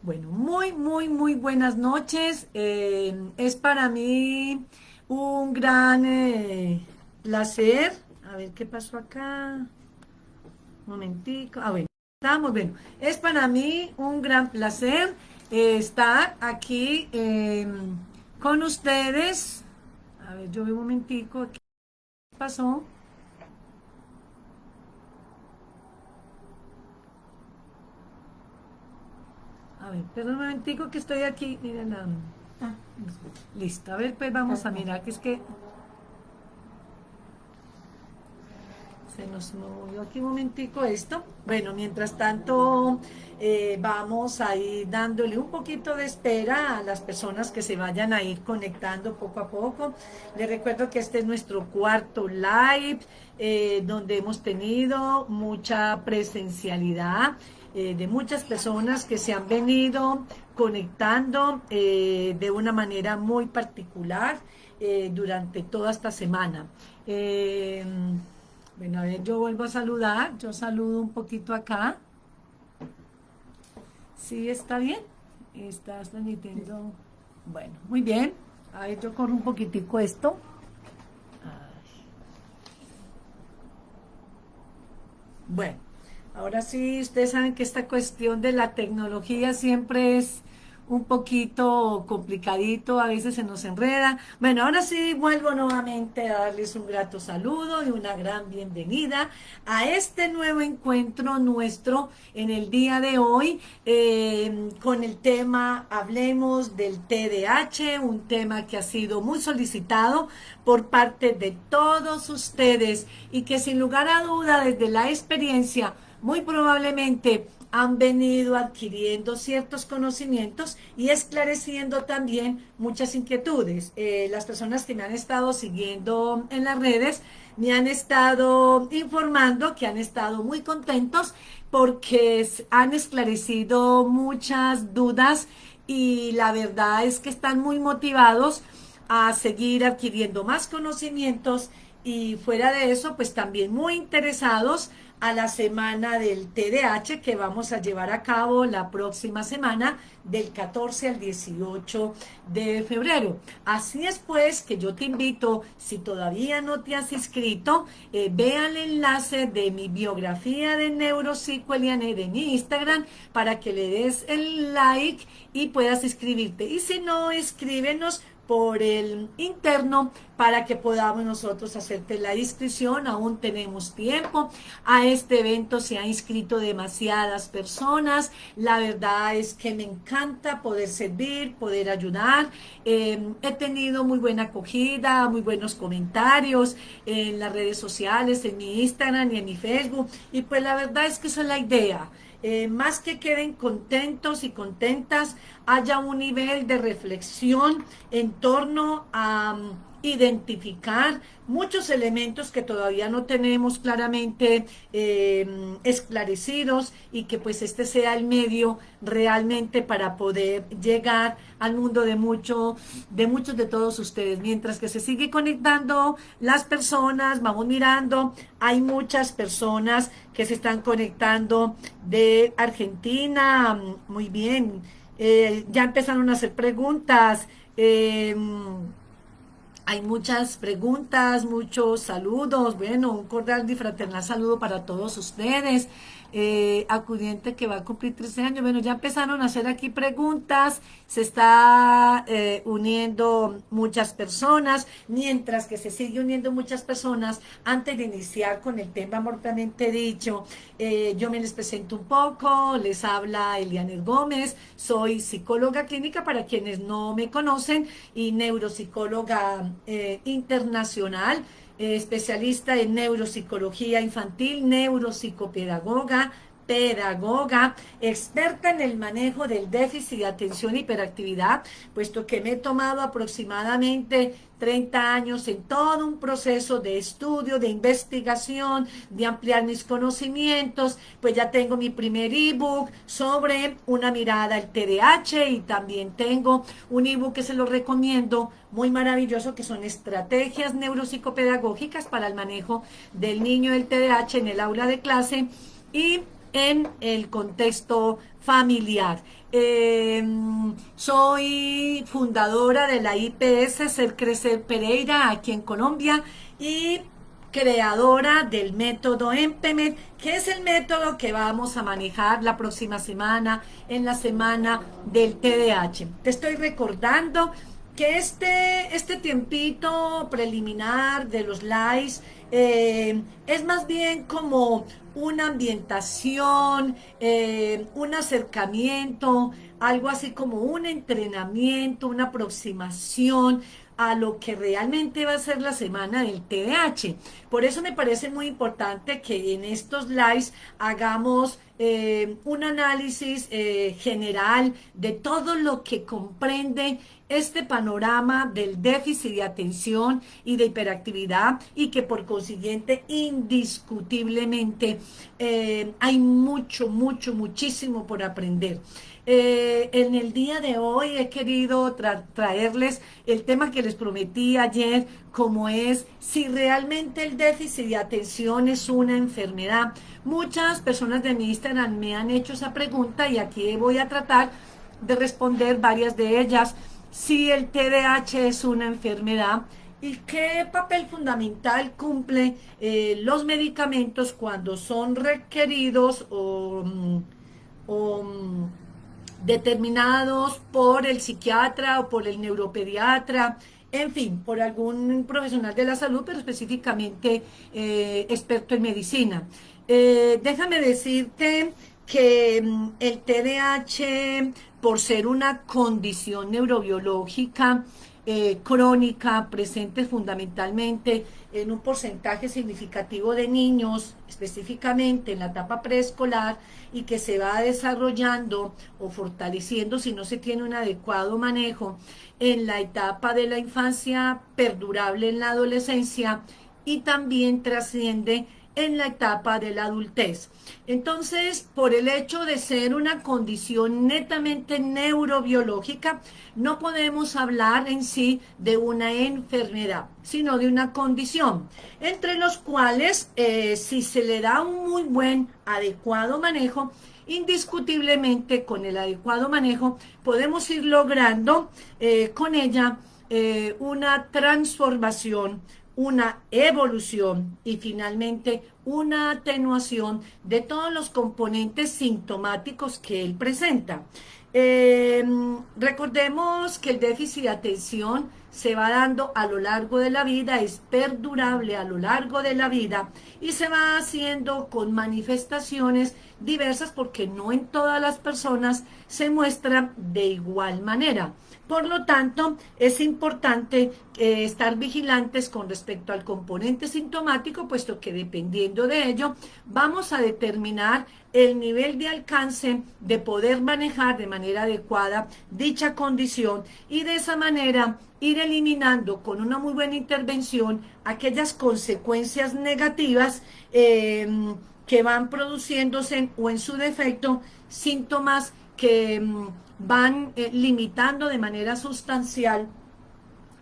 Bueno, muy buenas noches. Es para mí un gran placer. A ver qué pasó acá. Un momentico. Bueno, estamos bien. Es para mí un gran placer estar aquí con ustedes. A ver, yo veo un momentico. ¿Qué pasó? A ver, perdón un momentico que estoy aquí. Miren, listo. A ver, pues vamos a mirar que es que se nos movió aquí un momentico esto. Bueno, mientras tanto, vamos a ir dándole un poquito de espera a las personas que se vayan a ir conectando poco a poco. Les recuerdo que este es nuestro cuarto live, donde hemos tenido mucha presencialidad. De muchas personas que se han venido conectando de una manera muy particular durante toda esta semana. Eh, bueno, a ver, yo vuelvo a saludar. Yo saludo un poquito acá. Sí, está bien. Estás transmitiendo. Bueno, muy bien. A ver, yo corro un poquitico esto. Ay. Bueno, ahora sí, ustedes saben que esta cuestión de la tecnología siempre es un poquito complicadito, a veces se nos enreda. Bueno, ahora sí vuelvo nuevamente a darles un grato saludo y una gran bienvenida a este nuevo encuentro nuestro en el día de hoy con el tema Hablemos del TDAH, un tema que ha sido muy solicitado por parte de todos ustedes y que sin lugar a duda desde la experiencia muy probablemente han venido adquiriendo ciertos conocimientos y esclareciendo también muchas inquietudes. Las personas que me han estado siguiendo en las redes me han estado informando que han estado muy contentos porque han esclarecido muchas dudas y la verdad es que están muy motivados a seguir adquiriendo más conocimientos y fuera de eso, pues también muy interesados a la semana del TDAH que vamos a llevar a cabo la próxima semana del 14 al 18 de febrero. Así es pues que yo te invito, si todavía no te has inscrito, vea el enlace de mi biografía de neuropsicoeliane de mi Instagram para que le des el like y puedas inscribirte. Y si no, escríbenos por el interno para que podamos nosotros hacerte la inscripción. Aún tenemos tiempo. A este evento se han inscrito demasiadas personas. La verdad es que me encanta poder servir, poder ayudar. He tenido muy buena acogida, muy buenos comentarios en las redes sociales, en mi Instagram y en mi Facebook. Y pues la verdad es que esa es la idea. Más que queden contentos y contentas, haya un nivel de reflexión en torno a identificar muchos elementos que todavía no tenemos claramente esclarecidos y que pues este sea el medio realmente para poder llegar al mundo de muchos de todos ustedes. Mientras que se sigue conectando las personas, vamos mirando, hay muchas personas que se están conectando de Argentina, muy bien. Ya empezaron a hacer preguntas. Hay muchas preguntas, muchos saludos. Bueno, un cordial y fraternal saludo para todos ustedes. Acudiente que va a cumplir 13 años. Bueno, ya empezaron a hacer aquí preguntas. Se está uniendo muchas personas. Mientras que se sigue uniendo muchas personas, antes de iniciar con el tema amortalmente dicho, yo me les presento un poco. Les habla Eliane Gómez. Soy psicóloga clínica para quienes no me conocen y neuropsicóloga internacional, especialista en neuropsicología infantil, neuropsicopedagoga, pedagoga, experta en el manejo del déficit de atención y hiperactividad, puesto que me he tomado aproximadamente 30 años en todo un proceso de estudio, de investigación, de ampliar mis conocimientos, pues ya tengo mi primer ebook sobre una mirada al TDAH y también tengo un ebook que se lo recomiendo, muy maravilloso, que son estrategias neuropsicopedagógicas para el manejo del niño del TDAH en el aula de clase y en el contexto familiar. Eh, Soy fundadora de la IPS Ser Crecer Pereira aquí en Colombia y creadora del método EMPEMED, que es el método que vamos a manejar la próxima semana, en la semana del TDAH. Te estoy recordando que este tiempito preliminar de los lives es más bien como una ambientación, un acercamiento, algo así como un entrenamiento, una aproximación a lo que realmente va a ser la semana del TDAH. Por eso me parece muy importante que en estos lives hagamos un análisis general de todo lo que comprende este panorama del déficit de atención y de hiperactividad y que por consiguiente indiscutiblemente hay muchísimo por aprender. En el día de hoy he querido traerles el tema que les prometí ayer, como es si realmente el déficit de atención es una enfermedad. Muchas personas de mi Instagram me han hecho esa pregunta y aquí voy a tratar de responder varias de ellas. Si el TDAH es una enfermedad y qué papel fundamental cumple los medicamentos cuando son requeridos o determinados por el psiquiatra o por el neuropediatra, en fin, por algún profesional de la salud, pero específicamente experto en medicina. Déjame decirte que el TDAH, por ser una condición neurobiológica crónica, presente fundamentalmente en un porcentaje significativo de niños, específicamente en la etapa preescolar, y que se va desarrollando o fortaleciendo si no se tiene un adecuado manejo en la etapa de la infancia, perdurable en la adolescencia y también trasciende en la etapa de la adultez. Entonces, por el hecho de ser una condición netamente neurobiológica, no podemos hablar en sí de una enfermedad, sino de una condición, entre los cuales, si se le da un muy buen, adecuado manejo, indiscutiblemente con el adecuado manejo, podemos ir logrando con ella una transformación, una evolución y finalmente una atenuación de todos los componentes sintomáticos que él presenta. Recordemos que el déficit de atención se va dando a lo largo de la vida, es perdurable a lo largo de la vida y se va haciendo con manifestaciones diversas porque no en todas las personas se muestra de igual manera. Por lo tanto, es importante estar vigilantes con respecto al componente sintomático, puesto que dependiendo de ello, vamos a determinar el nivel de alcance de poder manejar de manera adecuada dicha condición y de esa manera ir eliminando con una muy buena intervención aquellas consecuencias negativas que van produciéndose o en su defecto síntomas que van limitando de manera sustancial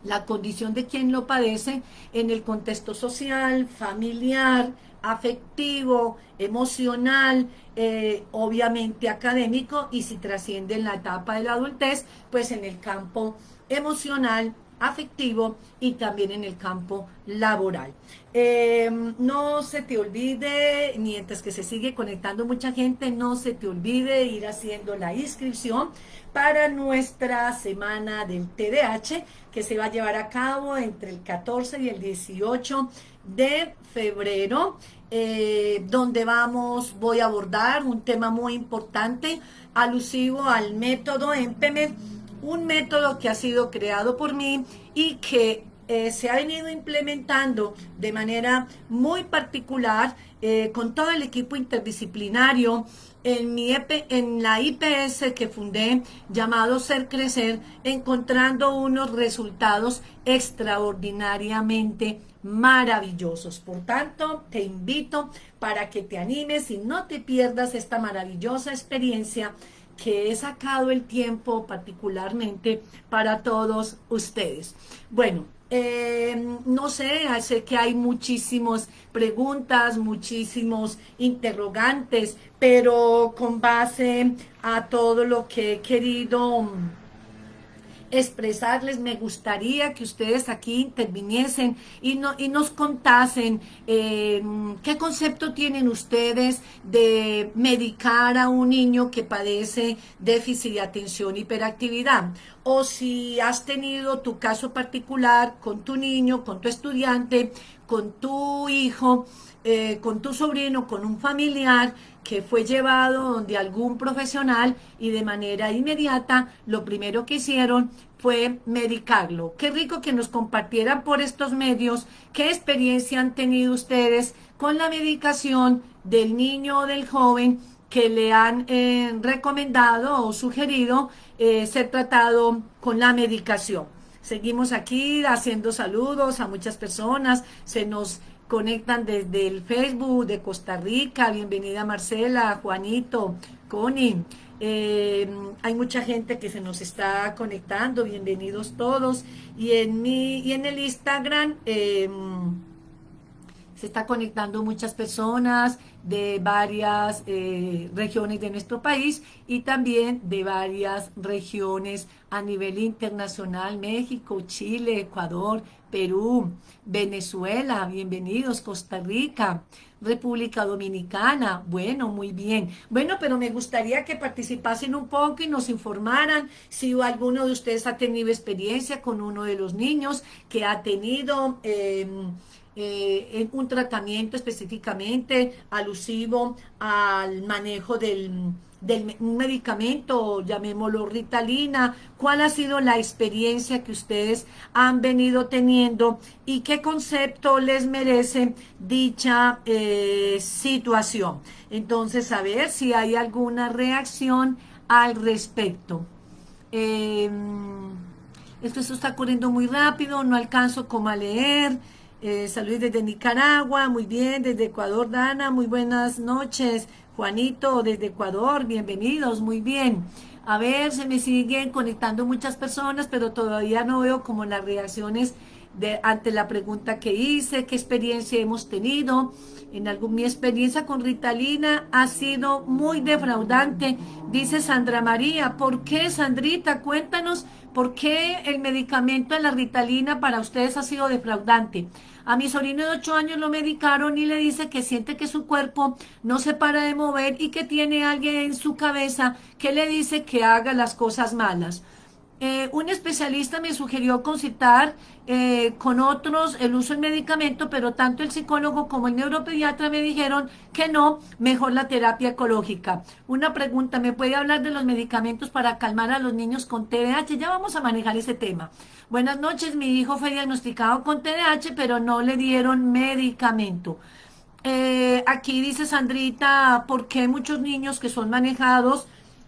la condición de quien lo padece en el contexto social, familiar, afectivo, emocional, obviamente académico y si trasciende en la etapa de la adultez, pues en el campo emocional, afectivo y también en el campo laboral. No se te olvide, mientras que se sigue conectando mucha gente, no se te olvide ir haciendo la inscripción para nuestra semana del TDAH que se va a llevar a cabo entre el 14 y el 18 de febrero, donde voy a abordar un tema muy importante alusivo al método EMPEMED, un método que ha sido creado por mí y que se ha venido implementando de manera muy particular con todo el equipo interdisciplinario en la IPS que fundé llamado Ser Crecer, encontrando unos resultados extraordinariamente maravillosos. Por tanto, te invito para que te animes y no te pierdas esta maravillosa experiencia que he sacado el tiempo particularmente para todos ustedes. Bueno, No sé, sé que hay muchísimas preguntas, muchísimos interrogantes, pero con base a todo lo que he querido expresarles, me gustaría que ustedes aquí interviniesen y, no, y nos contasen qué concepto tienen ustedes de medicar a un niño que padece déficit de atención y hiperactividad, o si has tenido tu caso particular con tu niño, con tu estudiante, con tu hijo, con tu sobrino, con un familiar que fue llevado donde algún profesional y de manera inmediata lo primero que hicieron fue medicarlo. Qué rico que nos compartieran por estos medios qué experiencia han tenido ustedes con la medicación del niño o del joven que le han recomendado o sugerido ser tratado con la medicación. Seguimos aquí haciendo saludos a muchas personas, se nos conectan desde el Facebook de Costa Rica. Bienvenida Marcela, Juanito, Connie. Hay mucha gente que se nos está conectando, bienvenidos todos. Y en el Instagram se está conectando muchas personas de varias regiones de nuestro país y también de varias regiones a nivel internacional: México, Chile, Ecuador, Perú, Venezuela, bienvenidos, Costa Rica, República Dominicana. Bueno, muy bien. Bueno, pero me gustaría que participasen un poco y nos informaran si alguno de ustedes ha tenido experiencia con uno de los niños que ha tenido en un tratamiento específicamente alusivo al manejo del un medicamento, llamémoslo Ritalina. ¿Cuál ha sido la experiencia que ustedes han venido teniendo y qué concepto les merece dicha situación? Entonces, a ver si hay alguna reacción al respecto. Eh, esto está corriendo muy rápido, no alcanzo como a leer. Saludos desde Nicaragua, muy bien, desde Ecuador, Dana, muy buenas noches. Juanito, desde Ecuador, bienvenidos, muy bien. A ver, se me siguen conectando muchas personas, pero todavía no veo como las reacciones ante la pregunta que hice, qué experiencia hemos tenido. Mi experiencia con Ritalina ha sido muy defraudante, dice Sandra María. ¿Por qué, Sandrita? Cuéntanos por qué el medicamento de la Ritalina para ustedes ha sido defraudante. A mi sobrino de 8 años lo medicaron y le dice que siente que su cuerpo no se para de mover y que tiene alguien en su cabeza que le dice que haga las cosas malas. Un especialista me sugirió consultar con otros el uso del medicamento, pero tanto el psicólogo como el neuropediatra me dijeron que no, mejor la terapia ecológica. Una pregunta, ¿me puede hablar de los medicamentos para calmar a los niños con TDAH? Ya vamos a manejar ese tema. Buenas noches, mi hijo fue diagnosticado con TDAH, pero no le dieron medicamento. Aquí dice Sandrita, ¿por qué muchos niños que son manejados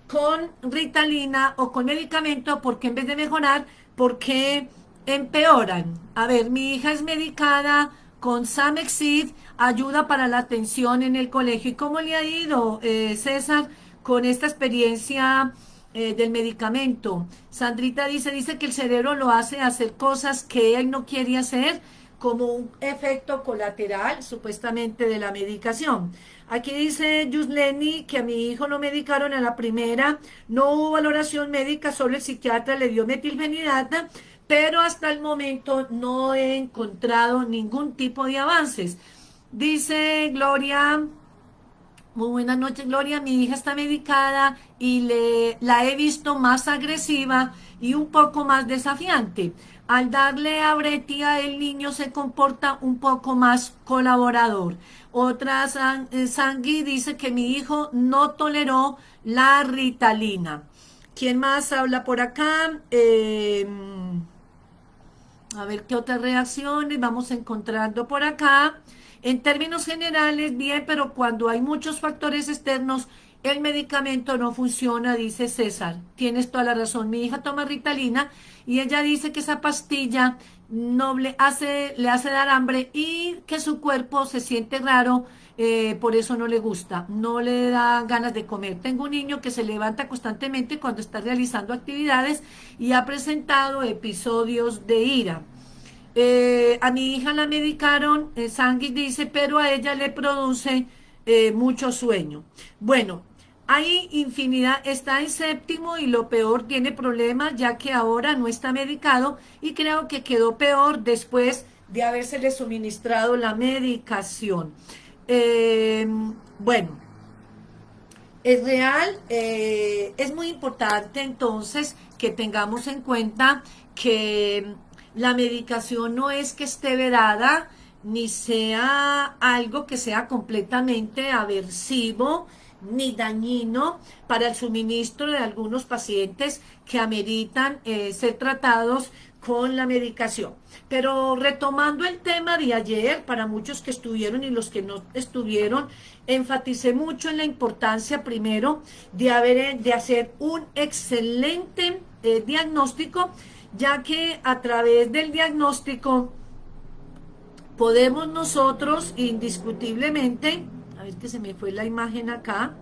con Ritalina o con medicamento, porque en vez de mejorar, porque empeoran? A ver, mi hija es medicada con Samexid, ayuda para la atención en el colegio. ¿Y cómo le ha ido, César, con esta experiencia del medicamento? Sandrita dice que el cerebro lo hace hacer cosas que él no quiere hacer, como un efecto colateral supuestamente de la medicación. Aquí dice Yusleni que a mi hijo lo medicaron a la primera, no hubo valoración médica, solo el psiquiatra le dio metilfenidata, pero hasta el momento no he encontrado ningún tipo de avances. Dice Gloria, muy buenas noches, Gloria. Mi hija está medicada y la he visto más agresiva y un poco más desafiante. Al darle abretia, el niño se comporta un poco más colaborador. Otra, Sangui, dice que mi hijo no toleró la Ritalina. ¿Quién más habla por acá? A ver qué otras reacciones vamos encontrando por acá. En términos generales, bien, pero cuando hay muchos factores externos, el medicamento no funciona, dice César. Tienes toda la razón. Mi hija toma Ritalina y ella dice que esa pastilla no le hace dar hambre y que su cuerpo se siente raro, por eso no le gusta, no le da ganas de comer. Tengo un niño que se levanta constantemente cuando está realizando actividades y ha presentado episodios de ira. A mi hija la medicaron, Sangui dice, pero a ella le produce mucho sueño. Bueno, hay infinidad, está en séptimo y lo peor, tiene problemas ya que ahora no está medicado y creo que quedó peor después de habérsele suministrado la medicación. Eh, bueno, es real, es muy importante entonces que tengamos en cuenta que la medicación no es que esté vedada ni sea algo que sea completamente aversivo ni dañino para el suministro de algunos pacientes que ameritan ser tratados con la medicación. Pero retomando el tema de ayer, para muchos que estuvieron y los que no estuvieron, enfaticé mucho en la importancia primero de hacer un excelente diagnóstico, ya que a través del diagnóstico podemos nosotros indiscutiblemente, a ver que se me fue la imagen acá,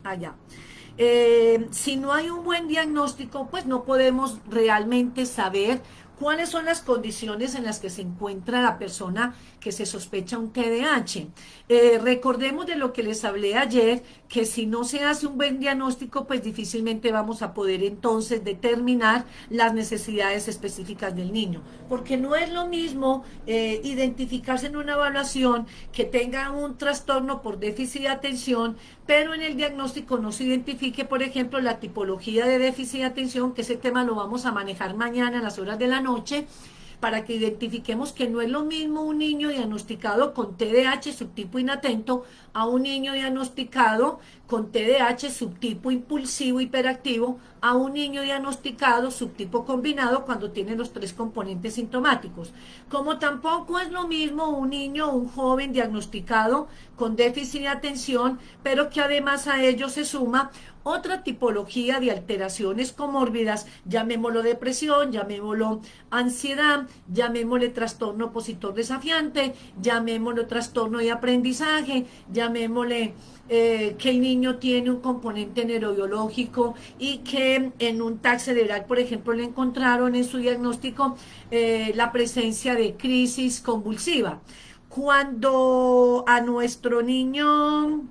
allá. Si no hay un buen diagnóstico, pues no podemos realmente saber cuáles son las condiciones en las que se encuentra la persona que se sospecha un TDAH. Recordemos de lo que les hablé ayer, que si no se hace un buen diagnóstico, pues difícilmente vamos a poder entonces determinar las necesidades específicas del niño, porque no es lo mismo identificarse en una evaluación que tenga un trastorno por déficit de atención, pero en el diagnóstico no se identifique, por ejemplo, la tipología de déficit de atención, que ese tema lo vamos a manejar mañana a las horas de la noche, para que identifiquemos que no es lo mismo un niño diagnosticado con TDAH subtipo inatento a un niño diagnosticado con TDAH subtipo impulsivo hiperactivo a un niño diagnosticado subtipo combinado cuando tiene los tres componentes sintomáticos. Como tampoco es lo mismo un niño o un joven diagnosticado con déficit de atención, pero que además a ello se suma otra tipología de alteraciones comórbidas, llamémoslo depresión, llamémoslo ansiedad, llamémosle trastorno opositor desafiante, llamémoslo trastorno de aprendizaje, llamémosle que el niño tiene un componente neurobiológico y que en un TAC cerebral, por ejemplo, le encontraron en su diagnóstico la presencia de crisis convulsiva. Cuando a nuestro niño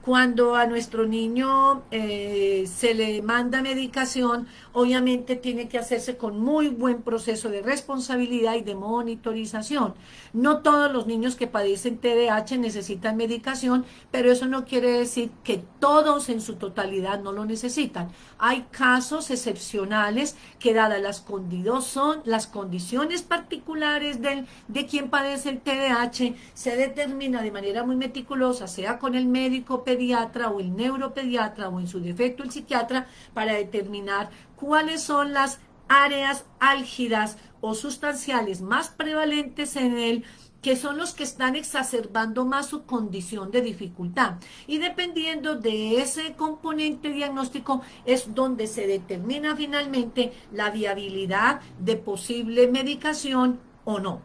cuando a nuestro niño se le manda medicación, obviamente tiene que hacerse con muy buen proceso de responsabilidad y de monitorización. No todos los niños que padecen TDAH necesitan medicación, pero eso no quiere decir que todos en su totalidad no lo necesitan. Hay casos excepcionales que dadas las condiciones particulares de quien padece el TDAH, se determina de manera muy meticulosa, sea con el médico pediatra o el neuropediatra o en su defecto el psiquiatra, para determinar cuáles son las áreas álgidas o sustanciales más prevalentes en él, que son los que están exacerbando más su condición de dificultad. Y dependiendo de ese componente diagnóstico es donde se determina finalmente la viabilidad de posible medicación o no.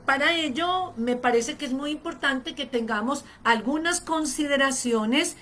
Para ello, me parece que es muy importante que tengamos algunas consideraciones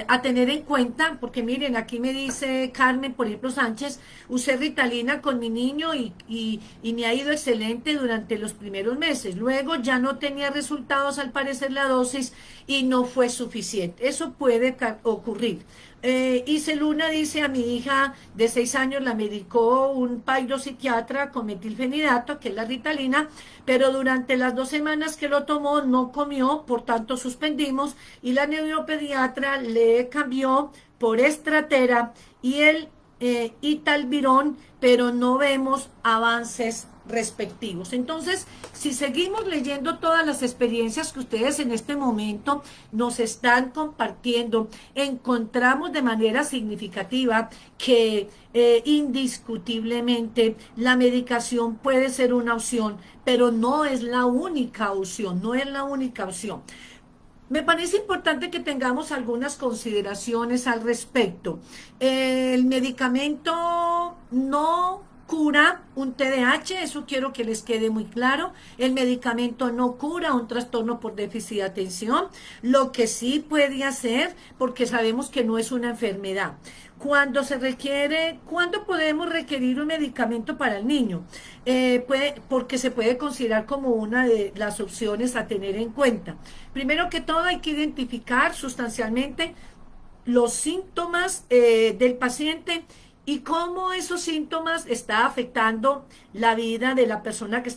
a tener en cuenta, porque miren, aquí me dice Carmen, por ejemplo, Sánchez, usé Ritalina con mi niño y me ha ido excelente durante los primeros meses. Luego ya no tenía resultados al parecer la dosis y no fue suficiente. Eso puede ocurrir. Ice Luna dice, a mi hija de 6 años la medicó un psiquiatra con metilfenidato, que es la Ritalina, pero durante las 2 semanas que lo tomó no comió, por tanto suspendimos y la neuropediatra le cambió por Estratera y el Italvirón, pero no vemos avances respectivos. Entonces, si seguimos leyendo todas las experiencias que ustedes en este momento nos están compartiendo, encontramos de manera significativa que indiscutiblemente la medicación puede ser una opción, pero no es la única opción, no es la única opción. Me parece importante que tengamos algunas consideraciones al respecto. El medicamento no cura un TDAH, eso quiero que les quede muy claro. El medicamento no cura un trastorno por déficit de atención, lo que sí puede hacer, porque sabemos que no es una enfermedad. Cuando se requiere, ¿cuándo podemos requerir un medicamento para el niño? Porque se puede considerar como una de las opciones a tener en cuenta. Primero que todo hay que identificar sustancialmente los síntomas del paciente y cómo esos síntomas está afectando la vida de la persona que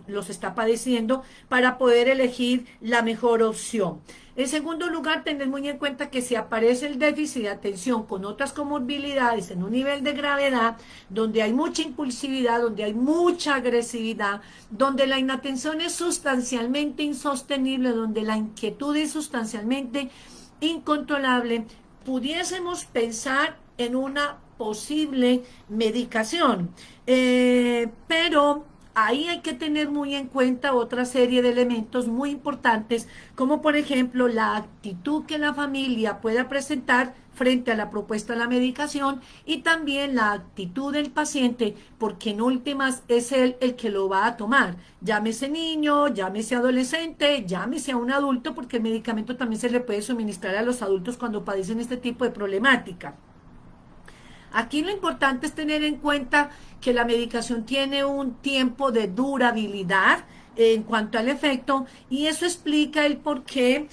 los está padeciendo para poder elegir la mejor opción. En segundo lugar, tener muy en cuenta que si aparece el déficit de atención con otras comorbilidades en un nivel de gravedad, donde hay mucha impulsividad, donde hay mucha agresividad, donde la inatención es sustancialmente insostenible, donde la inquietud es sustancialmente incontrolable, pudiésemos pensar en una posible medicación. Pero ahí hay que tener muy en cuenta otra serie de elementos muy importantes, como por ejemplo la actitud que la familia pueda presentar frente a la propuesta de la medicación y también la actitud del paciente, porque en últimas es él el que lo va a tomar. Llámese niño, llámese adolescente, llámese a un adulto, porque el medicamento también se le puede suministrar a los adultos cuando padecen este tipo de problemática. Aquí lo importante es tener en cuenta que la medicación tiene un tiempo de durabilidad en cuanto al efecto y eso explica el por qué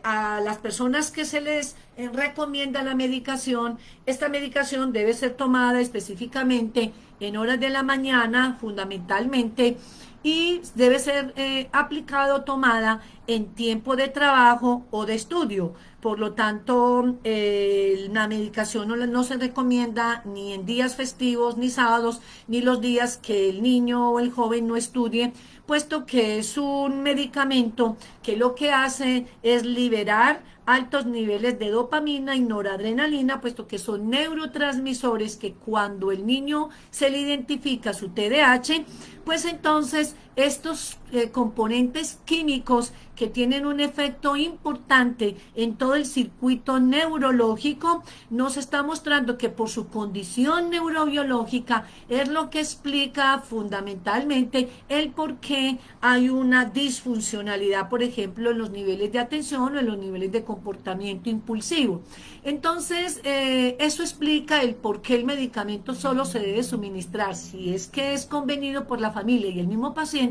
a las personas que se les recomienda la medicación, esta medicación debe ser tomada específicamente en horas de la mañana fundamentalmente y debe ser aplicado o tomada en tiempo de trabajo o de estudio. Por lo tanto, la medicación no se recomienda ni en días festivos, ni sábados, ni los días que el niño o el joven no estudie, puesto que es un medicamento que lo que hace es liberar altos niveles de dopamina y noradrenalina, puesto que son neurotransmisores que cuando el niño se le identifica su TDAH, pues entonces estos componentes químicos que tienen un efecto importante en todo el circuito neurológico, nos está mostrando que por su condición neurobiológica es lo que explica fundamentalmente el por qué hay una disfuncionalidad, por ejemplo, en los niveles de atención o en los niveles de comportamiento impulsivo. Entonces, eso explica el por qué el medicamento solo se debe suministrar, si es que es convenido por la familia y el mismo paciente,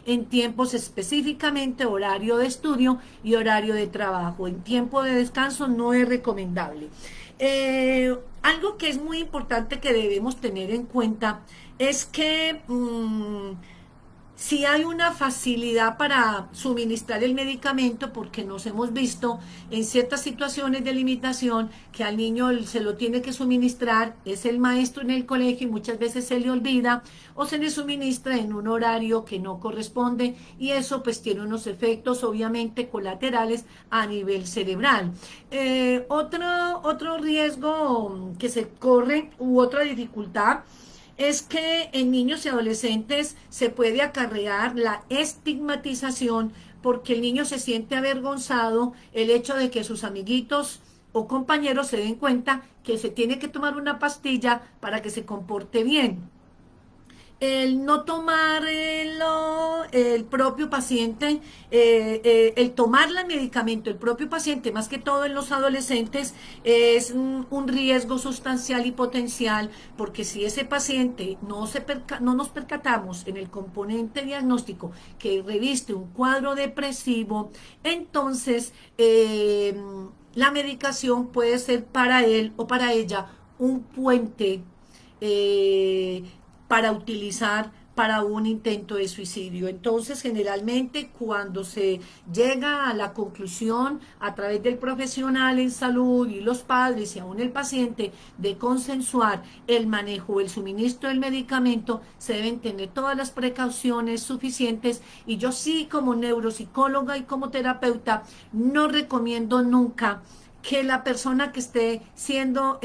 en tiempos específicamente horario de estudio y horario de trabajo. En tiempo de descanso no es recomendable. Algo que es muy importante que debemos tener en cuenta es que si hay una facilidad para suministrar el medicamento, porque nos hemos visto en ciertas situaciones de limitación que al niño se lo tiene que suministrar, es el maestro en el colegio y muchas veces se le olvida o se le suministra en un horario que no corresponde y eso pues tiene unos efectos obviamente colaterales a nivel cerebral. Otro riesgo que se corre u otra dificultad es que en niños y adolescentes se puede acarrear la estigmatización porque el niño se siente avergonzado el hecho de que sus amiguitos o compañeros se den cuenta que se tiene que tomar una pastilla para que se comporte bien. El no tomarlo el propio paciente, el tomar el medicamento, el propio paciente, más que todo en los adolescentes, es un riesgo sustancial y potencial, porque si ese paciente no nos percatamos en el componente diagnóstico que reviste un cuadro depresivo, entonces la medicación puede ser para él o para ella un puente para utilizar para un intento de suicidio. Entonces, generalmente, cuando se llega a la conclusión a través del profesional en salud y los padres y aún el paciente de consensuar el manejo o el suministro del medicamento, se deben tener todas las precauciones suficientes y yo sí como neuropsicóloga y como terapeuta no recomiendo nunca que la persona que esté siendo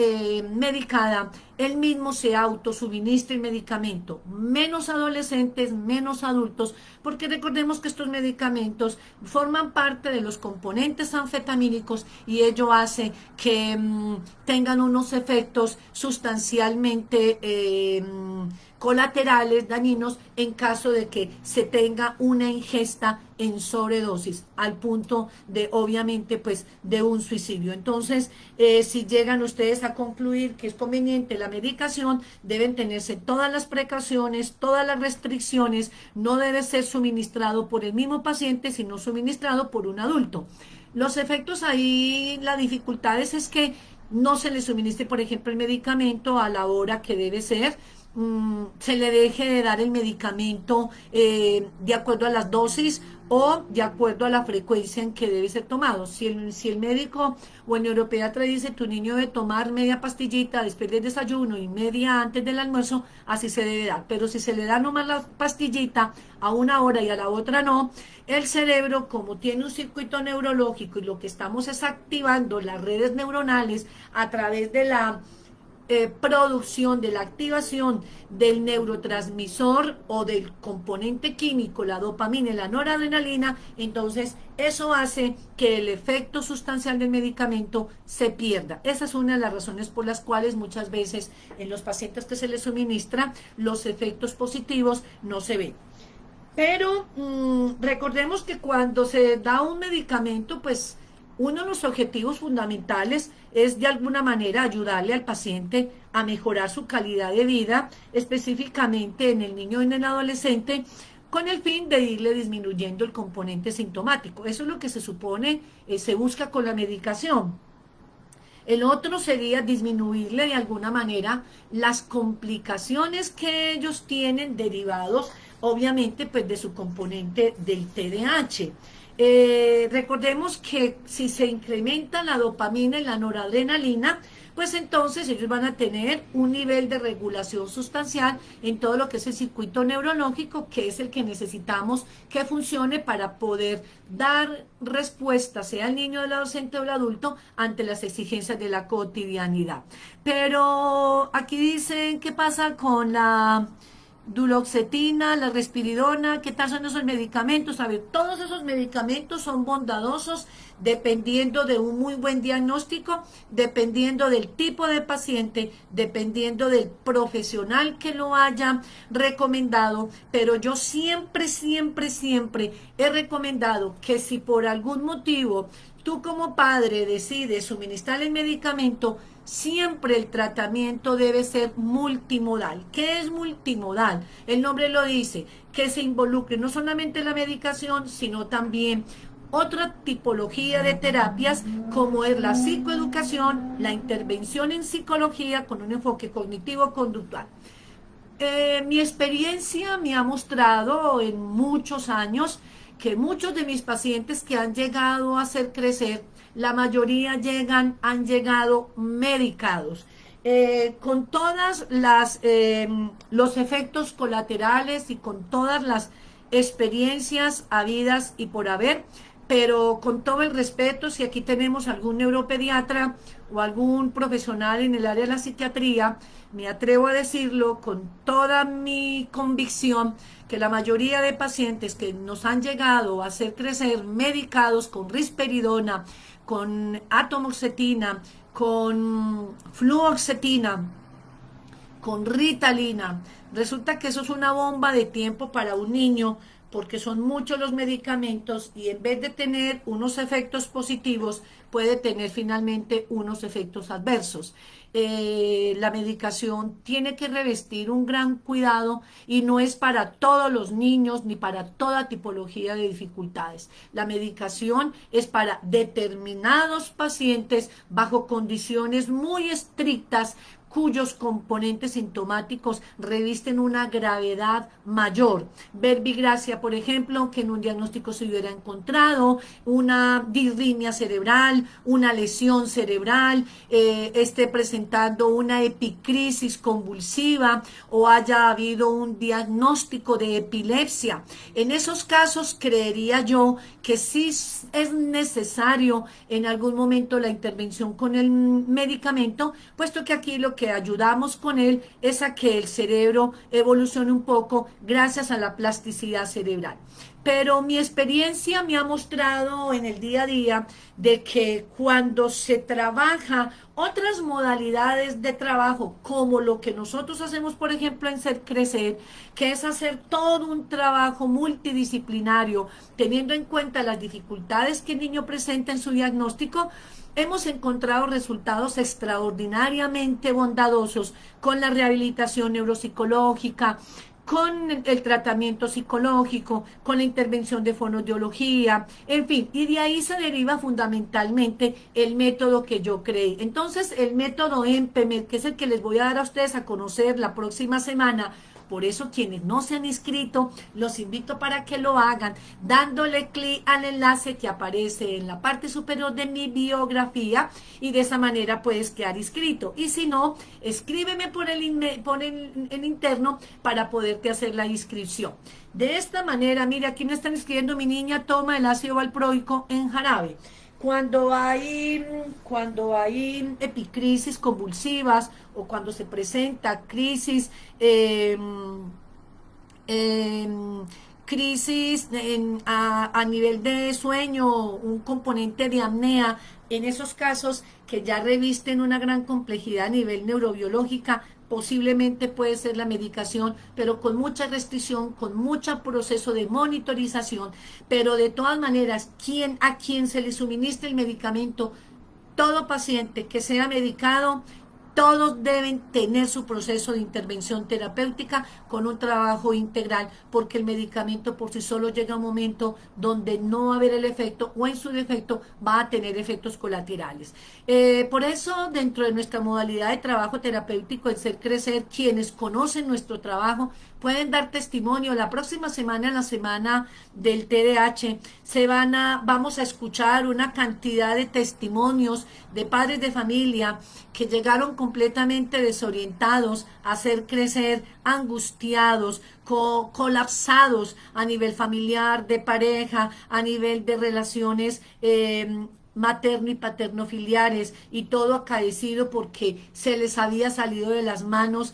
medicada, él mismo se autosuministre el medicamento, menos adolescentes, menos adultos, porque recordemos que estos medicamentos forman parte de los componentes anfetamínicos y ello hace que tengan unos efectos sustancialmente colaterales dañinos en caso de que se tenga una ingesta en sobredosis al punto de obviamente pues de un suicidio. Entonces si llegan ustedes a concluir que es conveniente la medicación, deben tenerse todas las precauciones, todas las restricciones, no debe ser suministrado por el mismo paciente sino suministrado por un adulto. Los efectos ahí, la dificultad es que no se le suministre por ejemplo el medicamento a la hora que debe ser, se le deje de dar el medicamento de acuerdo a las dosis o de acuerdo a la frecuencia en que debe ser tomado. Si el médico o el neuropediatra dice tu niño debe tomar media pastillita después del desayuno y media antes del almuerzo, así se debe dar. Pero si se le da nomás la pastillita a una hora y a la otra no, el cerebro, como tiene un circuito neurológico y lo que estamos es activando las redes neuronales a través de la producción, de la activación del neurotransmisor o del componente químico, la dopamina y la noradrenalina, entonces eso hace que el efecto sustancial del medicamento se pierda. Esa es una de las razones por las cuales muchas veces en los pacientes que se les suministra los efectos positivos no se ven. Pero recordemos que cuando se da un medicamento, pues uno de los objetivos fundamentales es de alguna manera ayudarle al paciente a mejorar su calidad de vida, específicamente en el niño y en el adolescente, con el fin de irle disminuyendo el componente sintomático. Eso es lo que se supone, se busca con la medicación. El otro sería disminuirle de alguna manera las complicaciones que ellos tienen derivados, obviamente, pues de su componente del TDAH. Recordemos que si se incrementa la dopamina y la noradrenalina, pues entonces ellos van a tener un nivel de regulación sustancial en todo lo que es el circuito neurológico, que es el que necesitamos que funcione para poder dar respuesta, sea el niño, el adolescente o el adulto, ante las exigencias de la cotidianidad. Pero aquí dicen, ¿qué pasa con la duloxetina, la risperidona? ¿Qué tal son esos medicamentos? A ver, todos esos medicamentos son bondadosos dependiendo de un muy buen diagnóstico, dependiendo del tipo de paciente, dependiendo del profesional que lo haya recomendado, pero yo siempre he recomendado que si por algún motivo tú como padre decides suministrar el medicamento, siempre el tratamiento debe ser multimodal. ¿Qué es multimodal? El nombre lo dice, que se involucre no solamente la medicación, sino también otra tipología de terapias como es la psicoeducación, la intervención en psicología con un enfoque cognitivo-conductual. Mi experiencia me ha mostrado en muchos años que muchos de mis pacientes que han llegado a hacer crecer, la mayoría han llegado medicados, con todas los efectos colaterales y con todas las experiencias habidas y por haber, pero con todo el respeto, si aquí tenemos algún neuropediatra o algún profesional en el área de la psiquiatría, me atrevo a decirlo con toda mi convicción, que la mayoría de pacientes que nos han llegado a hacer crecer medicados con risperidona, con atomoxetina, con fluoxetina, con ritalina, resulta que eso es una bomba de tiempo para un niño, porque son muchos los medicamentos y en vez de tener unos efectos positivos, puede tener finalmente unos efectos adversos. La medicación tiene que revestir un gran cuidado y no es para todos los niños ni para toda tipología de dificultades. La medicación es para determinados pacientes bajo condiciones muy estrictas cuyos componentes sintomáticos revisten una gravedad mayor. Verbigracia, por ejemplo, que en un diagnóstico se hubiera encontrado una disritmia cerebral, una lesión cerebral, esté presentando una epicrisis convulsiva o haya habido un diagnóstico de epilepsia. En esos casos creería yo que sí es necesario en algún momento la intervención con el medicamento, puesto que aquí lo que ayudamos con él es a que el cerebro evolucione un poco gracias a la plasticidad cerebral. Pero mi experiencia me ha mostrado en el día a día de que cuando se trabaja otras modalidades de trabajo, como lo que nosotros hacemos, por ejemplo, en Ser Crecer, que es hacer todo un trabajo multidisciplinario, teniendo en cuenta las dificultades que el niño presenta en su diagnóstico, hemos encontrado resultados extraordinariamente bondadosos con la rehabilitación neuropsicológica, con el tratamiento psicológico, con la intervención de fonoaudiología, en fin, y de ahí se deriva fundamentalmente el método que yo creé. Entonces, el método EMPEMED, que es el que les voy a dar a ustedes a conocer la próxima semana. Por eso quienes no se han inscrito, los invito para que lo hagan, dándole clic al enlace que aparece en la parte superior de mi biografía, y de esa manera puedes quedar inscrito. Y si no, escríbeme por el interno para poderte hacer la inscripción. De esta manera, mire, aquí me están escribiendo: mi niña toma el ácido valproico en jarabe. Cuando hay epicrisis convulsivas o cuando se presenta crisis, a nivel de sueño, un componente de apnea, en esos casos que ya revisten una gran complejidad a nivel neurobiológica, posiblemente puede ser la medicación, pero con mucha restricción, con mucho proceso de monitorización, pero de todas maneras, a quien se le suministre el medicamento, todo paciente que sea medicado, todos deben tener su proceso de intervención terapéutica con un trabajo integral, porque el medicamento por sí solo llega a un momento donde no va a haber el efecto, o en su defecto va a tener efectos colaterales. Por eso, dentro de nuestra modalidad de trabajo terapéutico en Ser Crecer, quienes conocen nuestro trabajo pueden dar testimonio. La próxima semana, la semana del TDAH, vamos a escuchar una cantidad de testimonios de padres de familia que llegaron completamente desorientados a Ser Crecer, angustiados, colapsados a nivel familiar, de pareja, a nivel de relaciones materno y paterno filiares, y todo acaecido porque se les había salido de las manos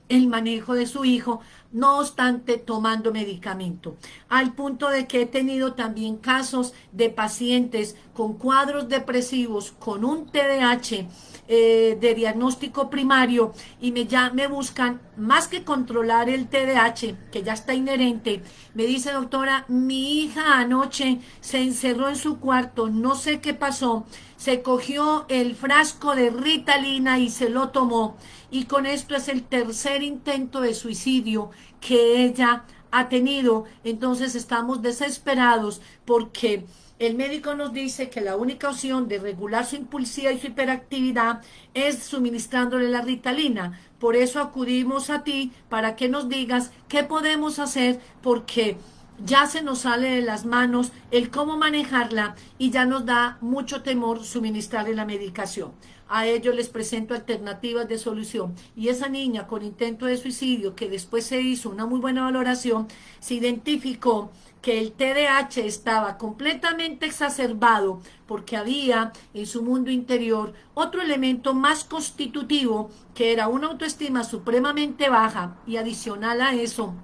el manejo de su hijo, no obstante tomando medicamento, al punto de que he tenido también casos de pacientes con cuadros depresivos, con un TDAH de diagnóstico primario, y ya me buscan, más que controlar el TDAH, que ya está inherente, me dice: doctora, mi hija anoche se encerró en su cuarto, no sé qué pasó, se cogió el frasco de Ritalina y se lo tomó, y con esto es el tercer intento de suicidio que ella ha tenido. Entonces estamos desesperados porque el médico nos dice que la única opción de regular su impulsividad y su hiperactividad es suministrándole la Ritalina. Por eso acudimos a ti para que nos digas qué podemos hacer, porque ya se nos sale de las manos el cómo manejarla y ya nos da mucho temor suministrarle la medicación. A ellos les presento alternativas de solución, y esa niña con intento de suicidio, que después se hizo una muy buena valoración, se identificó que el TDAH estaba completamente exacerbado porque había en su mundo interior otro elemento más constitutivo, que era una autoestima supremamente baja, y adicional a eso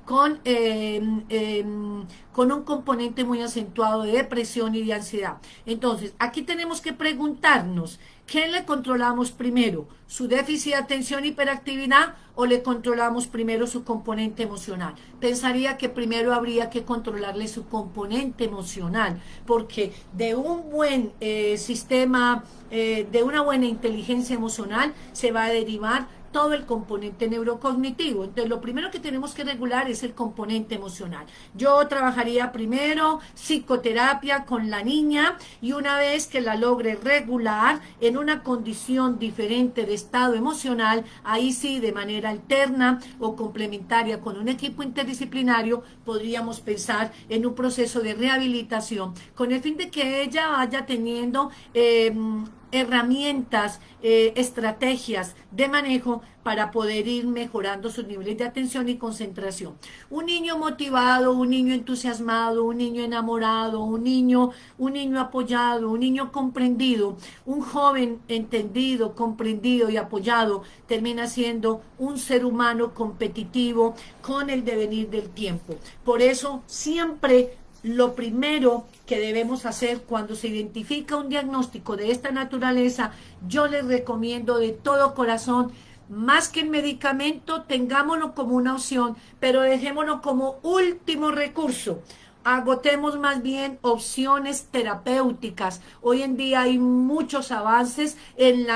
con un componente muy acentuado de depresión y de ansiedad. Entonces, aquí tenemos que preguntarnos: ¿qué le controlamos primero? ¿Su déficit de atención, hiperactividad, o le controlamos primero su componente emocional? Pensaría que primero habría que controlarle su componente emocional, porque de un buen sistema, de una buena inteligencia emocional, se va a derivar todo el componente neurocognitivo. Entonces, lo primero que tenemos que regular es el componente emocional. Yo trabajaría primero psicoterapia con la niña y una vez que la logre regular en una condición diferente de estado emocional, ahí sí, de manera alterna o complementaria con un equipo interdisciplinario, podríamos pensar en un proceso de rehabilitación con el fin de que ella vaya teniendo herramientas, estrategias de manejo para poder ir mejorando sus niveles de atención y concentración. Un niño motivado, un niño entusiasmado, un niño enamorado, un niño apoyado, un niño comprendido, un joven entendido, comprendido y apoyado termina siendo un ser humano competitivo con el devenir del tiempo. Por eso siempre lo primero que debemos hacer cuando se identifica un diagnóstico de esta naturaleza, yo les recomiendo de todo corazón, más que el medicamento, tengámoslo como una opción, pero dejémoslo como último recurso. Agotemos más bien opciones terapéuticas. Hoy en día hay muchos avances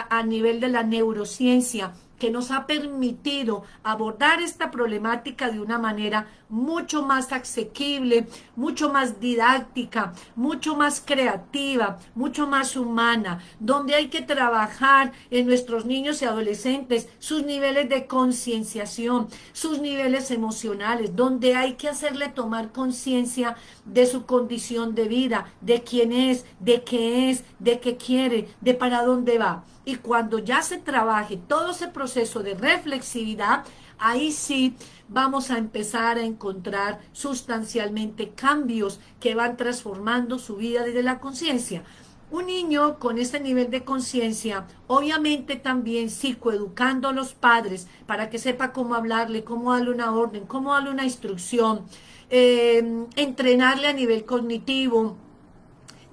a nivel de la neurociencia que nos ha permitido abordar esta problemática de una manera mucho más asequible, mucho más didáctica, mucho más creativa, mucho más humana, donde hay que trabajar en nuestros niños y adolescentes sus niveles de concienciación, sus niveles emocionales, donde hay que hacerle tomar conciencia de su condición de vida, de quién es, de qué quiere, de para dónde va. Y cuando ya se trabaje todo ese proceso de reflexividad, ahí sí vamos a empezar a encontrar sustancialmente cambios que van transformando su vida desde la conciencia. Un niño con este nivel de conciencia, obviamente también psicoeducando a los padres para que sepa cómo hablarle, cómo darle una orden, cómo darle una instrucción, entrenarle a nivel cognitivo,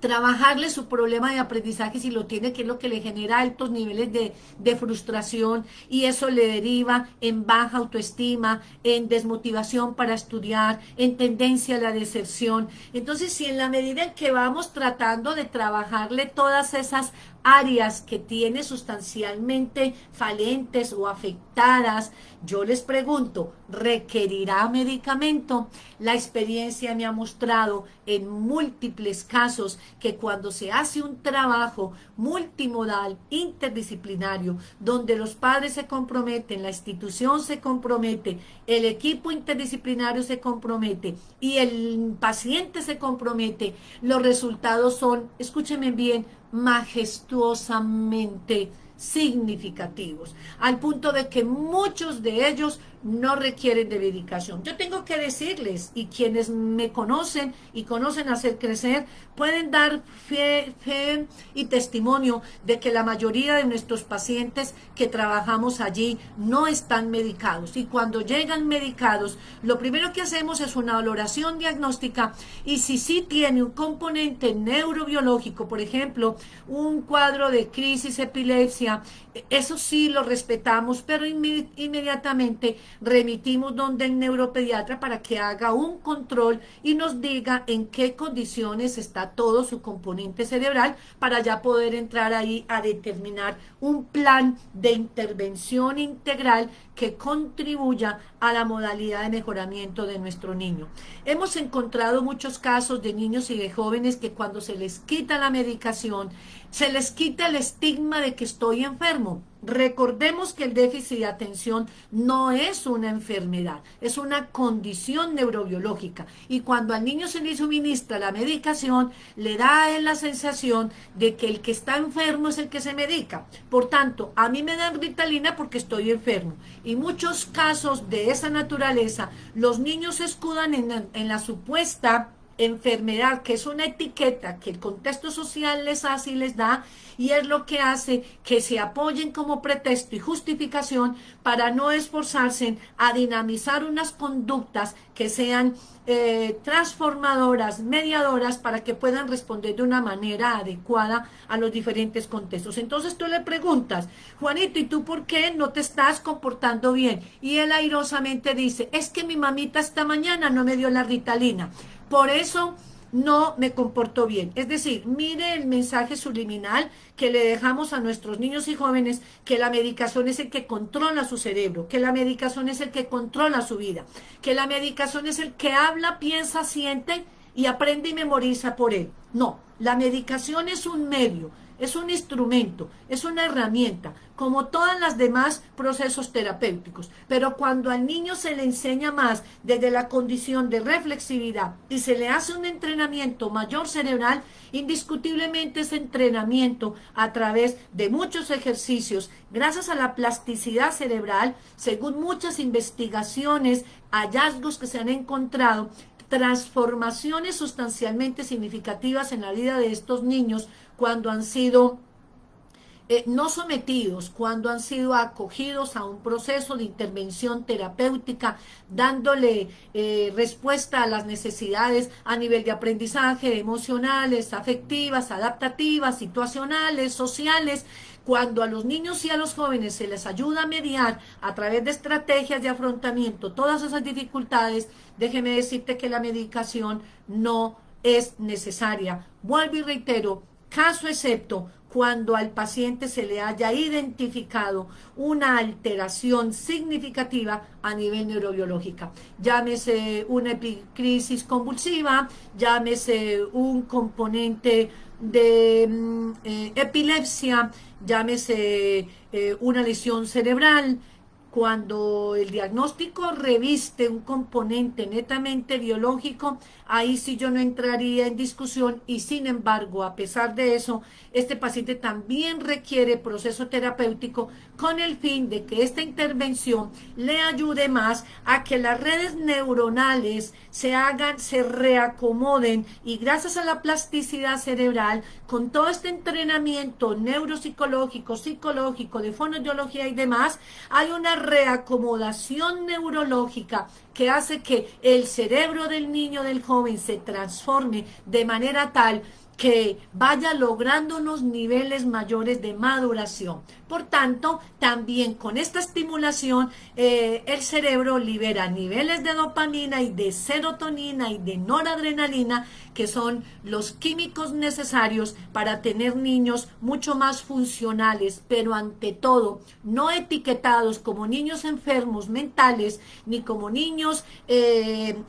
trabajarle su problema de aprendizaje si lo tiene, que es lo que le genera altos niveles de frustración y eso le deriva en baja autoestima, en desmotivación para estudiar, en tendencia a la deserción. Entonces, si en la medida en que vamos tratando de trabajarle todas esas áreas que tiene sustancialmente falentes o afectadas, yo les pregunto, ¿requerirá medicamento? La experiencia me ha mostrado en múltiples casos que cuando se hace un trabajo multimodal, interdisciplinario, donde los padres se comprometen, la institución se compromete, el equipo interdisciplinario se compromete y el paciente se compromete, los resultados son, escúchenme bien, majestuosamente significativos, al punto de que muchos de ellos no requieren de medicación. Yo tengo que decirles, y quienes me conocen y conocen Hacer Crecer, pueden dar fe y testimonio de que la mayoría de nuestros pacientes que trabajamos allí no están medicados. Y cuando llegan medicados, lo primero que hacemos es una valoración diagnóstica y si sí tiene un componente neurobiológico, por ejemplo, un cuadro de crisis, epilepsia, eso sí lo respetamos, pero inmediatamente remitimos donde el neuropediatra para que haga un control y nos diga en qué condiciones está todo su componente cerebral para ya poder entrar ahí a determinar un plan de intervención integral que contribuya a la modalidad de mejoramiento de nuestro niño. Hemos encontrado muchos casos de niños y de jóvenes que cuando se les quita la medicación, se les quita el estigma de que estoy enfermo. Recordemos que el déficit de atención no es una enfermedad, es una condición neurobiológica. Y cuando al niño se le suministra la medicación, le da a él la sensación de que el que está enfermo es el que se medica. Por tanto, a mí me dan Ritalina porque estoy enfermo. Y muchos casos de esa naturaleza, los niños se escudan en la supuesta enfermedad, que es una etiqueta que el contexto social les hace y les da, y es lo que hace que se apoyen como pretexto y justificación para no esforzarse a dinamizar unas conductas que sean transformadoras, mediadoras, para que puedan responder de una manera adecuada a los diferentes contextos. Entonces tú le preguntas, Juanito, ¿y tú por qué no te estás comportando bien? Y él airosamente dice, es que mi mamita esta mañana no me dio la Ritalina. Por eso no me comporto bien. Es decir, mire el mensaje subliminal que le dejamos a nuestros niños y jóvenes, que la medicación es el que controla su cerebro, que la medicación es el que controla su vida, que la medicación es el que habla, piensa, siente y aprende y memoriza por él. No, la medicación es un medio, es un instrumento, es una herramienta, como todas las demás procesos terapéuticos. Pero cuando al niño se le enseña más desde la condición de reflexividad y se le hace un entrenamiento mayor cerebral, indiscutiblemente ese entrenamiento a través de muchos ejercicios, gracias a la plasticidad cerebral, según muchas investigaciones, hallazgos que se han encontrado, transformaciones sustancialmente significativas en la vida de estos niños cuando han sido no sometidos, cuando han sido acogidos a un proceso de intervención terapéutica, dándole respuesta a las necesidades a nivel de aprendizaje, emocionales, afectivas, adaptativas, situacionales, sociales. Cuando a los niños y a los jóvenes se les ayuda a mediar a través de estrategias de afrontamiento todas esas dificultades, déjeme decirte que la medicación no es necesaria. Vuelvo y reitero, caso excepto cuando al paciente se le haya identificado una alteración significativa a nivel neurobiológica. Llámese una epicrisis convulsiva, llámese un componente de epilepsia, llámese una lesión cerebral. Cuando el diagnóstico reviste un componente netamente biológico, ahí sí yo no entraría en discusión y sin embargo, a pesar de eso, este paciente también requiere proceso terapéutico con el fin de que esta intervención le ayude más a que las redes neuronales se reacomoden y gracias a la plasticidad cerebral, con todo este entrenamiento neuropsicológico, psicológico, de fonoaudiología y demás, hay una reacomodación neurológica que hace que el cerebro del niño, del joven, se transforme de manera tal que vaya logrando unos niveles mayores de maduración. Por tanto, también con esta estimulación, el cerebro libera niveles de dopamina y de serotonina y de noradrenalina, que son los químicos necesarios para tener niños mucho más funcionales, pero ante todo, no etiquetados como niños enfermos mentales, ni como niños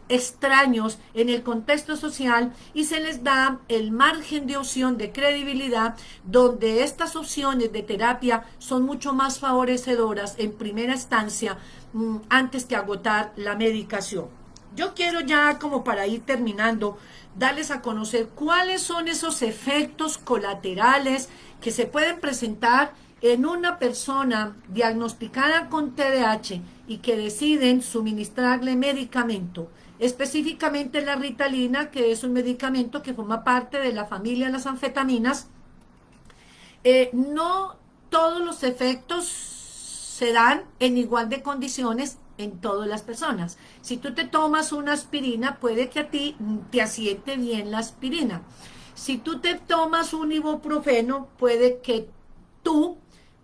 extraños en el contexto social, y se les da el margen de opción de credibilidad, donde estas opciones de terapia son mucho más favorecedoras en primera instancia antes que agotar la medicación. Yo quiero ya, como para ir terminando, darles a conocer cuáles son esos efectos colaterales que se pueden presentar en una persona diagnosticada con TDAH y que deciden suministrarle medicamento, específicamente la Ritalina, que es un medicamento que forma parte de la familia de las anfetaminas. No todos los efectos se dan en igual de condiciones en todas las personas. Si tú te tomas una aspirina, puede que a ti te asiente bien la aspirina. Si tú te tomas un ibuprofeno, puede que tu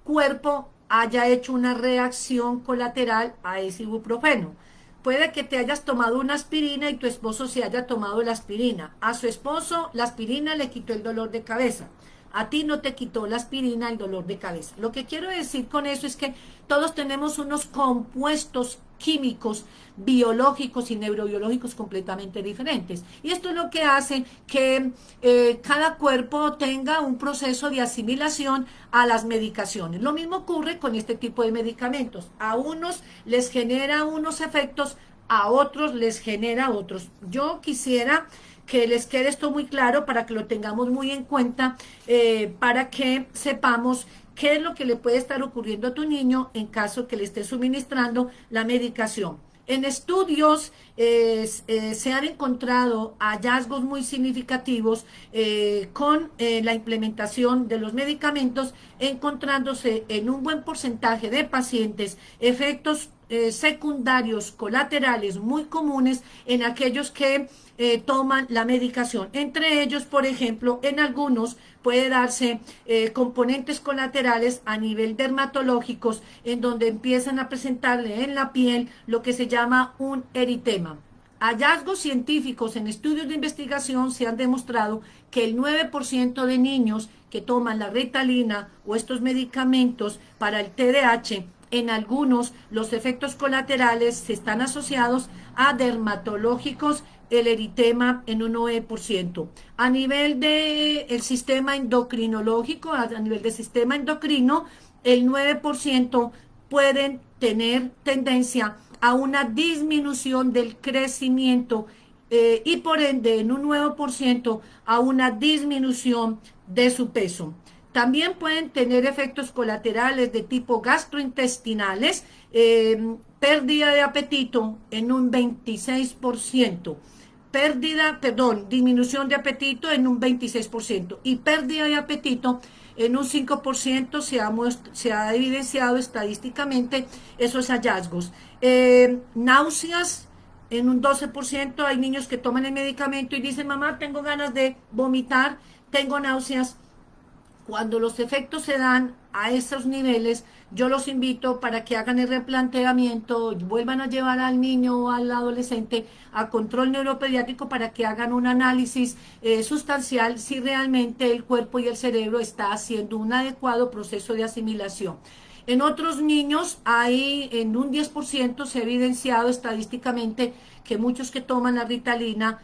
cuerpo haya hecho una reacción colateral a ese ibuprofeno. Puede que te hayas tomado una aspirina y tu esposo se haya tomado la aspirina. A su esposo la aspirina le quitó el dolor de cabeza. A ti no te quitó la aspirina el dolor de cabeza. Lo que quiero decir con eso es que todos tenemos unos compuestos químicos, biológicos y neurobiológicos completamente diferentes. Y esto es lo que hace que cada cuerpo tenga un proceso de asimilación a las medicaciones. Lo mismo ocurre con este tipo de medicamentos. A unos les genera unos efectos, a otros les genera otros. Yo quisiera que les quede esto muy claro para que lo tengamos muy en cuenta, para que sepamos qué es lo que le puede estar ocurriendo a tu niño en caso que le esté suministrando la medicación. En estudios se han encontrado hallazgos muy significativos con la implementación de los medicamentos, encontrándose en un buen porcentaje de pacientes efectos secundarios colaterales muy comunes en aquellos que toman la medicación. Entre ellos, por ejemplo, en algunos puede darse componentes colaterales a nivel dermatológicos, en donde empiezan a presentarle en la piel lo que se llama un eritema. Hallazgos científicos en estudios de investigación se han demostrado que el 9% de niños que toman la Ritalina o estos medicamentos para el TDAH, en algunos los efectos colaterales están asociados a dermatológicos, el eritema en un 9%. A nivel del sistema endocrinológico, a nivel del sistema endocrino, el 9% pueden tener tendencia a una disminución del crecimiento y por ende en un 9% a una disminución de su peso. También pueden tener efectos colaterales de tipo gastrointestinales, pérdida de apetito en un 26%, disminución de apetito en un 26% y pérdida de apetito en un 5%. Se ha evidenciado estadísticamente esos hallazgos. Náuseas en un 12%. Hay niños que toman el medicamento y dicen, mamá, tengo ganas de vomitar, tengo náuseas. Cuando los efectos se dan a esos niveles, yo los invito para que hagan el replanteamiento, vuelvan a llevar al niño o al adolescente a control neuropediátrico para que hagan un análisis sustancial si realmente el cuerpo y el cerebro está haciendo un adecuado proceso de asimilación. En otros niños, hay en un 10% se ha evidenciado estadísticamente que muchos que toman la Ritalina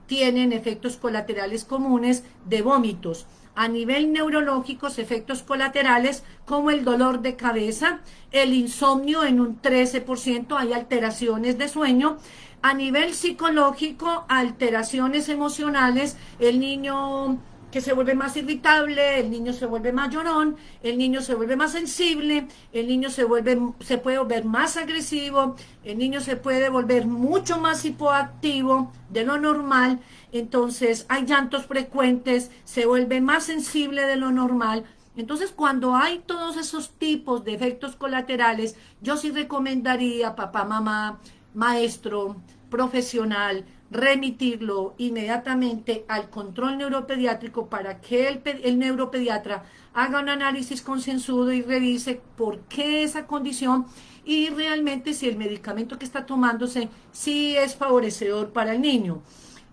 tienen efectos colaterales comunes de vómitos. A nivel neurológico, efectos colaterales como el dolor de cabeza, el insomnio en un 13%, hay alteraciones de sueño. A nivel psicológico, alteraciones emocionales, el niño que se vuelve más irritable, el niño se vuelve más llorón, el niño se vuelve más sensible, el niño se puede volver más agresivo, el niño se puede volver mucho más hipoactivo de lo normal. Entonces hay llantos frecuentes, se vuelve más sensible de lo normal. Entonces, cuando hay todos esos tipos de efectos colaterales, yo sí recomendaría, papá, mamá, maestro, profesional, remitirlo inmediatamente al control neuropediátrico para que el neuropediatra haga un análisis concienzudo y revise por qué esa condición y realmente si el medicamento que está tomándose sí es favorecedor para el niño.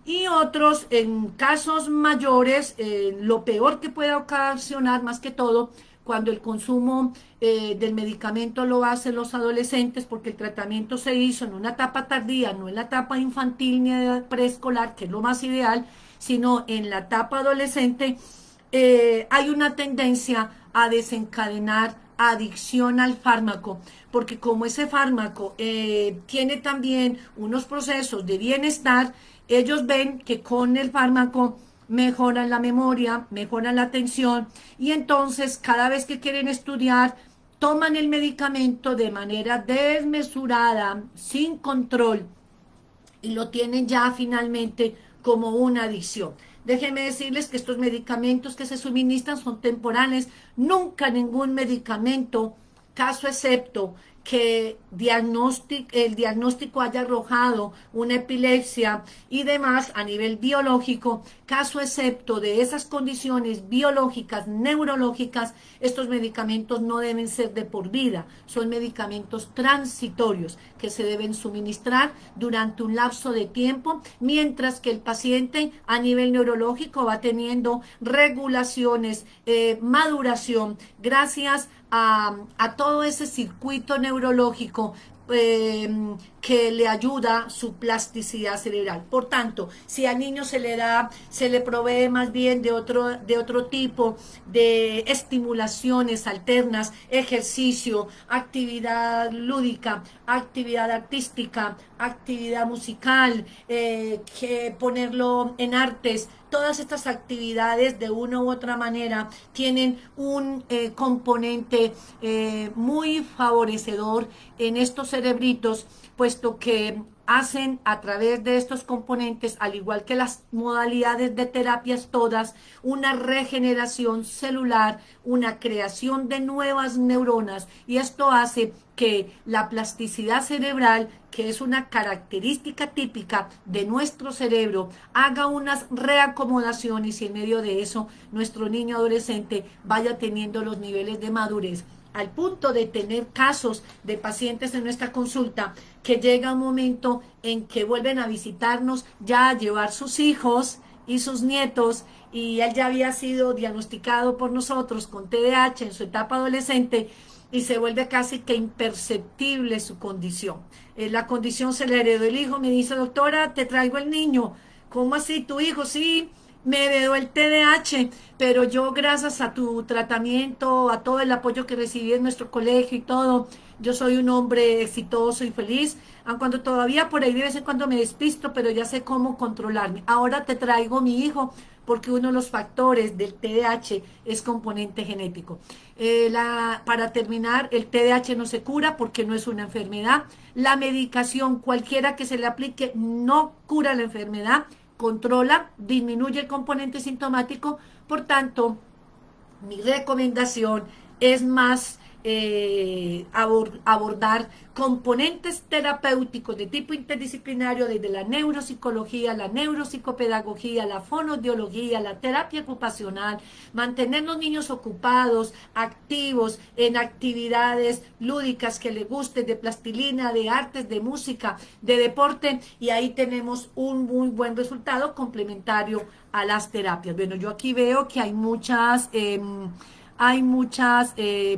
Y otros, en casos mayores, lo peor que puede ocasionar más que todo cuando el consumo del medicamento lo hacen los adolescentes, porque el tratamiento se hizo en una etapa tardía, no en la etapa infantil ni preescolar, que es lo más ideal, sino en la etapa adolescente, hay una tendencia a desencadenar adicción al fármaco, porque como ese fármaco tiene también unos procesos de bienestar, ellos ven que con el fármaco mejoran la memoria, mejoran la atención y entonces cada vez que quieren estudiar toman el medicamento de manera desmesurada, sin control y lo tienen ya finalmente como una adicción. Déjenme decirles que estos medicamentos que se suministran son temporales, nunca ningún medicamento, caso excepto que el diagnóstico haya arrojado una epilepsia y demás a nivel biológico, caso excepto de esas condiciones biológicas, neurológicas, estos medicamentos no deben ser de por vida, son medicamentos transitorios que se deben suministrar durante un lapso de tiempo, mientras que el paciente a nivel neurológico va teniendo regulaciones, maduración, gracias a todo ese circuito neurológico que le ayuda su plasticidad cerebral. Por tanto, si al niño se le provee más bien de otro tipo de estimulaciones alternas, ejercicio, actividad lúdica, actividad artística, actividad musical, que ponerlo en artes, todas estas actividades de una u otra manera tienen un componente muy favorecedor en estos cerebritos, puesto que hacen a través de estos componentes, al igual que las modalidades de terapias todas, una regeneración celular, una creación de nuevas neuronas, y esto hace que la plasticidad cerebral, que es una característica típica de nuestro cerebro, haga unas reacomodaciones y en medio de eso nuestro niño adolescente vaya teniendo los niveles de madurez al punto de tener casos de pacientes en nuestra consulta que llega un momento en que vuelven a visitarnos ya a llevar sus hijos y sus nietos, y él ya había sido diagnosticado por nosotros con TDAH en su etapa adolescente y se vuelve casi que imperceptible su condición. La condición se le heredó el hijo, me dice, doctora, te traigo el niño. ¿Cómo así? ¿Tu hijo? Sí, me heredó el TDAH, pero yo gracias a tu tratamiento, a todo el apoyo que recibí en nuestro colegio y todo, yo soy un hombre exitoso y feliz, aun cuando todavía por ahí de vez en cuando me despisto, pero ya sé cómo controlarme. Ahora te traigo mi hijo, porque uno de los factores del TDAH es componente genético. Para terminar, el TDAH no se cura porque no es una enfermedad. La medicación, cualquiera que se le aplique, no cura la enfermedad, controla, disminuye el componente sintomático. Por tanto, mi recomendación es más abordar componentes terapéuticos de tipo interdisciplinario, desde la neuropsicología, la neuropsicopedagogía, la fonoaudiología, la terapia ocupacional, mantener los niños ocupados, activos, en actividades lúdicas que les guste, de plastilina, de artes, de música, de deporte, y ahí tenemos un muy buen resultado complementario a las terapias. Bueno, yo aquí veo que hay muchas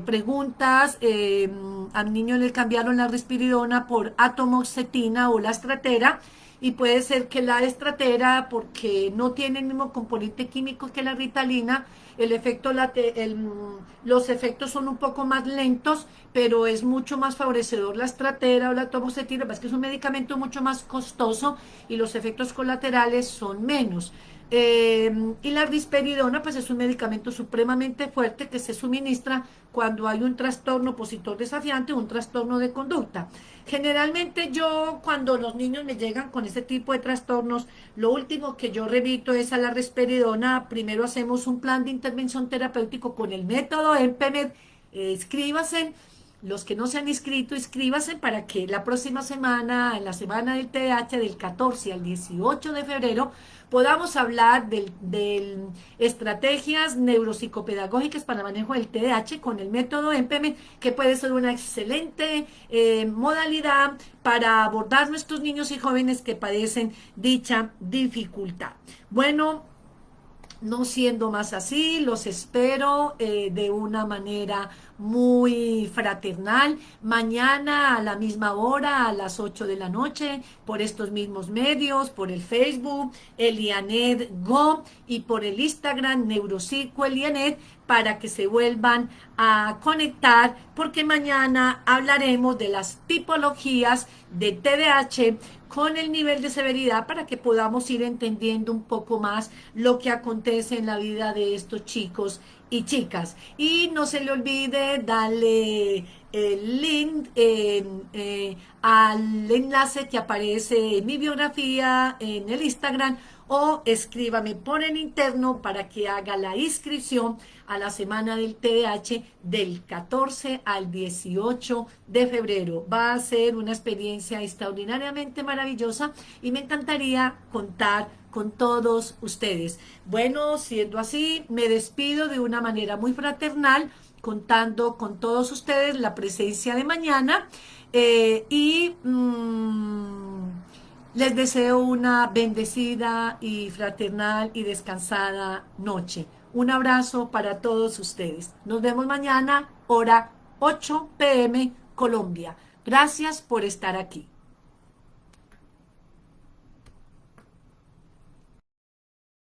preguntas. Al niño le cambiaron la risperidona por atomoxetina o la estratera, y puede ser que la estratera, porque no tiene el mismo componente químico que la ritalina, los efectos son un poco más lentos, pero es mucho más favorecedor la estratera o la atomoxetina, es que es un medicamento mucho más costoso y los efectos colaterales son menos. Y la risperidona, pues es un medicamento supremamente fuerte que se suministra cuando hay un trastorno opositor desafiante o un trastorno de conducta. Generalmente yo, cuando los niños me llegan con este tipo de trastornos, lo último que yo remito es a la risperidona. Primero hacemos un plan de intervención terapéutico con el método EMPEMED. Escríbase. Los que no se han inscrito, inscríbase para que la próxima semana, en la semana del TDAH, del 14 al 18 de febrero, podamos hablar de estrategias neuropsicopedagógicas para el manejo del TDAH con el método EMPEME, que puede ser una excelente modalidad para abordar nuestros niños y jóvenes que padecen dicha dificultad. Bueno, no siendo más así, los espero de una manera muy fraternal mañana a la misma hora, a las 8 de la noche, por estos mismos medios, por el Facebook Elianet Go y por el Instagram Neuropsico Elianet, para que se vuelvan a conectar, porque mañana hablaremos de las tipologías de TDAH con el nivel de severidad, para que podamos ir entendiendo un poco más lo que acontece en la vida de estos chicos y chicas. Y no se le olvide darle el link al enlace que aparece en mi biografía en el Instagram, o escríbame por el interno para que haga la inscripción a la semana del TDAH del 14 al 18 de febrero. Va a ser una experiencia extraordinariamente maravillosa y me encantaría contar con todos ustedes. Bueno, siendo así, me despido de una manera muy fraternal, contando con todos ustedes la presencia de mañana les deseo una bendecida y fraternal y descansada noche. Un abrazo para todos ustedes. Nos vemos mañana, hora 8 p.m. Colombia. Gracias por estar aquí.